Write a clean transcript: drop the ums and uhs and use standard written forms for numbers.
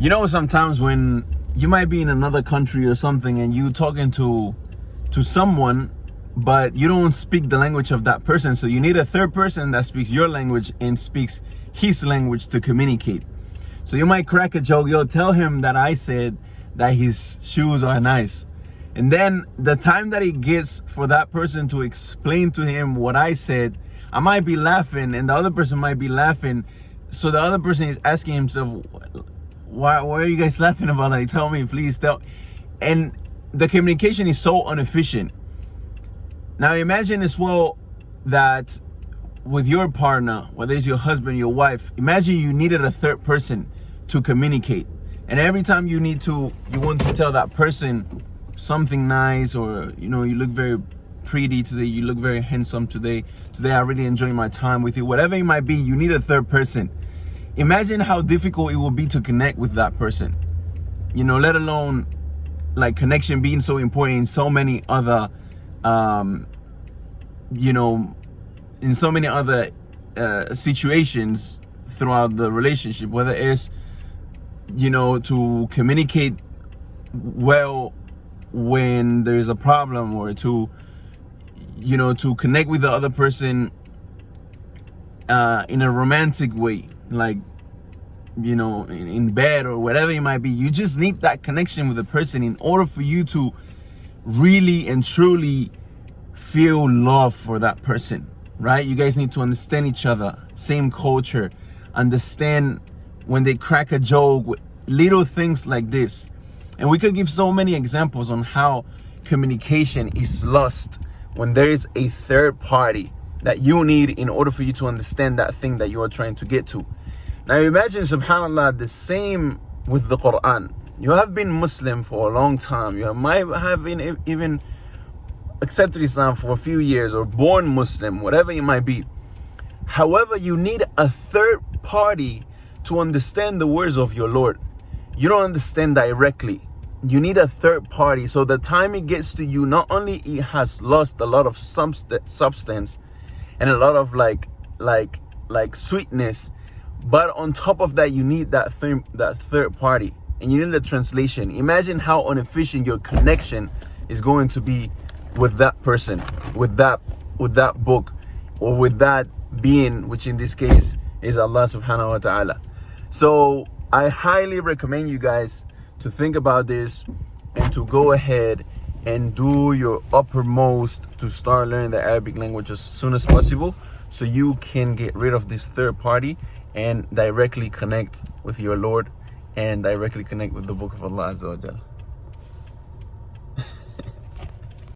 You know, sometimes when you might be in another country or something and you talking to someone, but you don't speak the language of that person, so you need a third person that speaks your language and speaks his language to communicate. So you might crack a joke, yo, tell him that I said that his shoes are nice. And then the time that it gets for that person to explain to him what I said, I might be laughing and the other person might be laughing. So the other person is asking himself, why are you guys laughing about that? Tell me, please tell. And the communication is so inefficient. Now imagine as well that with your partner, whether it's your husband, your wife, imagine you needed a third person to communicate. And every time you want to tell that person something nice, or, you know, you look very pretty today, you look very handsome today, I really enjoy my time with you, whatever it might be, you need a third person. Imagine how difficult it will be to connect with that person, you know, let alone like connection being so important in so many other, you know, in so many other situations throughout the relationship, whether it's, you know, to communicate well when there's a problem, or to, you know, to connect with the other person in a romantic way, like, you know, in bed or whatever it might be. You just need that connection with the person in order for you to really and truly feel love for that person, right? You guys need to understand each other, same culture, understand when they crack a joke, little things like this. And we could give so many examples on how communication is lost when there is a third party that you need in order for you to understand that thing that you are trying to get to. Now imagine, subhanAllah, the same with the Quran. You have been Muslim for a long time. You might have been even accepted Islam for a few years, or born Muslim, whatever it might be. However, you need a third party to understand the words of your Lord. You don't understand directly. You need a third party. So the time it gets to you, not only it has lost a lot of substance and a lot of like sweetness, but on top of that, you need that third party, and you need a translation. Imagine how inefficient your connection is going to be with that person, with that book, or with that being, which in this case is Allah subhanahu wa ta'ala. So I highly recommend you guys to think about this and to go ahead and do your uppermost to start learning the Arabic language as soon as possible, so you can get rid of this third party and directly connect with your Lord and directly connect with the book of Allah Azza wa Jalla.